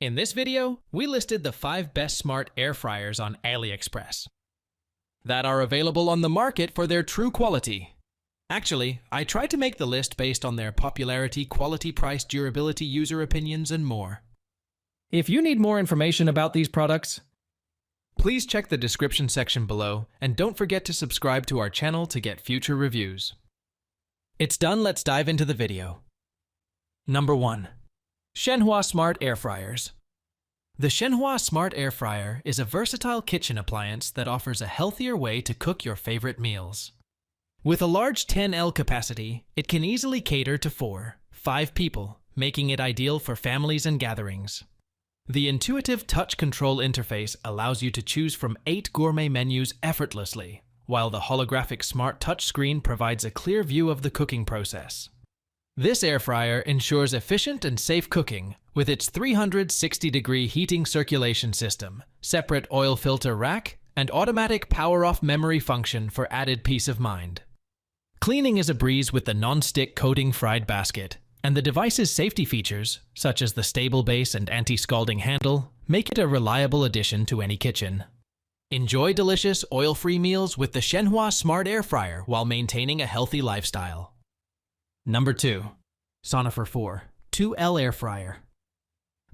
In this video, we listed the 5 best smart air fryers on Aliexpress that are available on the market for their true quality. Actually, I tried to make the list based on their popularity, quality, price, durability, user opinions, and more. If you need more information about these products, please check the description section below, and don't forget to subscribe to our channel to get future reviews. It's done, let's dive into the video. Number 1. Shenhua Smart Air Fryers. The Shenhua Smart Air Fryer is a versatile kitchen appliance that offers a healthier way to cook your favorite meals. With a large 10L capacity, it can easily cater to 4-5 people, making it ideal for families and gatherings. The intuitive touch control interface allows you to choose from 8 gourmet menus effortlessly, while the holographic smart touchscreen provides a clear view of the cooking process. This air fryer ensures efficient and safe cooking with its 360-degree heating circulation system, separate oil filter rack, and automatic power-off memory function for added peace of mind. Cleaning is a breeze with the non-stick coating fried basket, and the device's safety features, such as the stable base and anti-scalding handle, make it a reliable addition to any kitchen. Enjoy delicious, oil-free meals with the Shenhua Smart Air Fryer while maintaining a healthy lifestyle. Number 2. Sonifer 2L Air Fryer.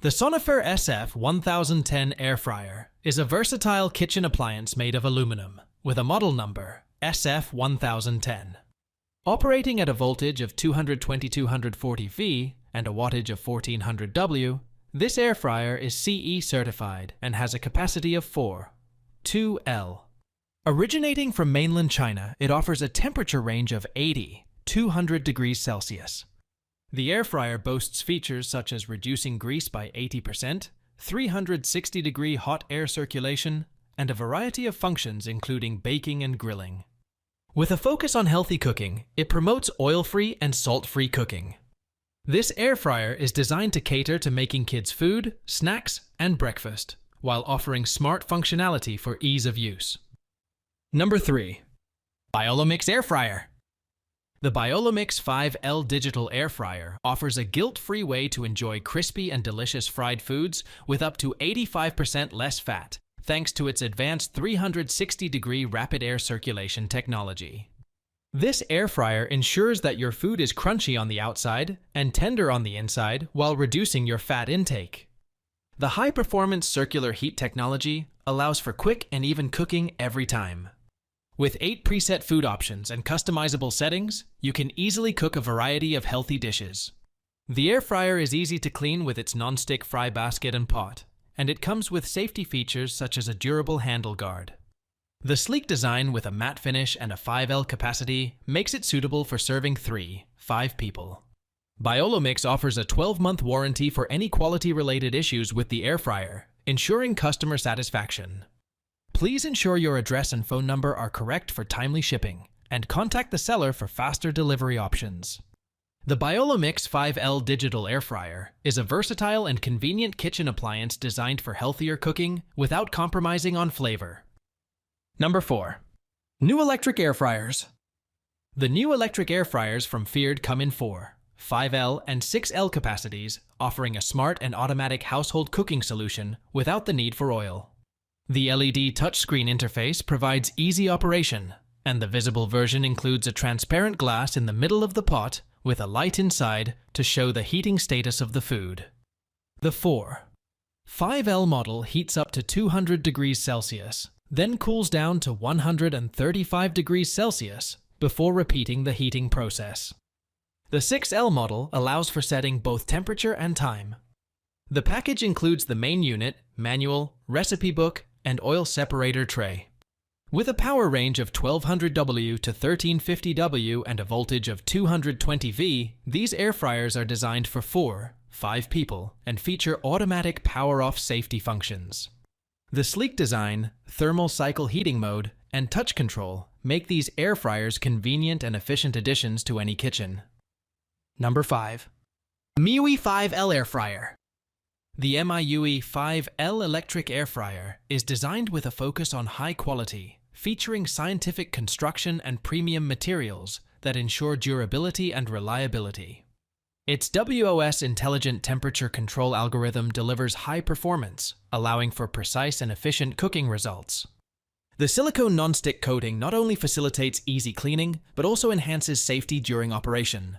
The Sonifer SF1010 Air Fryer is a versatile kitchen appliance made of aluminum, with a model number SF1010. Operating at a voltage of 220-240 V and a wattage of 1400 W, this air fryer is CE certified and has a capacity of 2L. Originating from mainland China, it offers a temperature range of 80-200 degrees Celsius. The air fryer boasts features such as reducing grease by 80%, 360-degree hot air circulation, and a variety of functions including baking and grilling. With a focus on healthy cooking, it promotes oil-free and salt-free cooking. This air fryer is designed to cater to making kids food, snacks, and breakfast, while offering smart functionality for ease of use. Number 3. BioloMix Air Fryer. The BioloMix 5L Digital Air Fryer offers a guilt-free way to enjoy crispy and delicious fried foods with up to 85% less fat, thanks to its advanced 360-degree rapid air circulation technology. This air fryer ensures that your food is crunchy on the outside and tender on the inside while reducing your fat intake. The high-performance circular heat technology allows for quick and even cooking every time. With 8 preset food options and customizable settings, you can easily cook a variety of healthy dishes. The air fryer is easy to clean with its non-stick fry basket and pot, and it comes with safety features such as a durable handle guard. The sleek design with a matte finish and a 5L capacity makes it suitable for serving 3-5 people. BioloMix offers a 12-month warranty for any quality-related issues with the air fryer, ensuring customer satisfaction. Please ensure your address and phone number are correct for timely shipping, and contact the seller for faster delivery options. The BioloMix 5L Digital Air Fryer is a versatile and convenient kitchen appliance designed for healthier cooking without compromising on flavor. Number 4. New Electric Air Fryers. The new electric air fryers from Feared come in 4-5L and 6L capacities, offering a smart and automatic household cooking solution without the need for oil. The LED touchscreen interface provides easy operation, and the visible version includes a transparent glass in the middle of the pot with a light inside to show the heating status of the food. The 4-5L model heats up to 200 degrees Celsius, then cools down to 135 degrees Celsius before repeating the heating process. The 6L model allows for setting both temperature and time. The package includes the main unit, manual, recipe book, and oil separator tray. With a power range of 1200 W to 1350 W and a voltage of 220 V, these air fryers are designed for 4-5 people and feature automatic power-off safety functions. The sleek design, thermal cycle heating mode, and touch control make these air fryers convenient and efficient additions to any kitchen. Number 5. MIUI 5L Air Fryer. The MIUI 5L electric air fryer is designed with a focus on high quality, featuring scientific construction and premium materials that ensure durability and reliability. Its WOS intelligent temperature control algorithm delivers high performance, allowing for precise and efficient cooking results. The silicone non-stick coating not only facilitates easy cleaning, but also enhances safety during operation.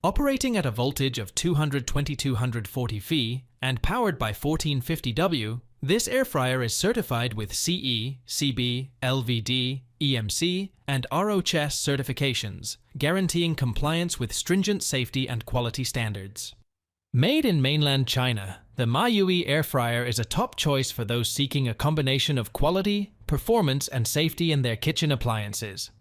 Operating at a voltage of 220-240 phi and powered by 1450W, this air fryer is certified with CE, CB, LVD, EMC, and ROCHES certifications, guaranteeing compliance with stringent safety and quality standards. Made in mainland China, the MIUI air fryer is a top choice for those seeking a combination of quality, performance, and safety in their kitchen appliances.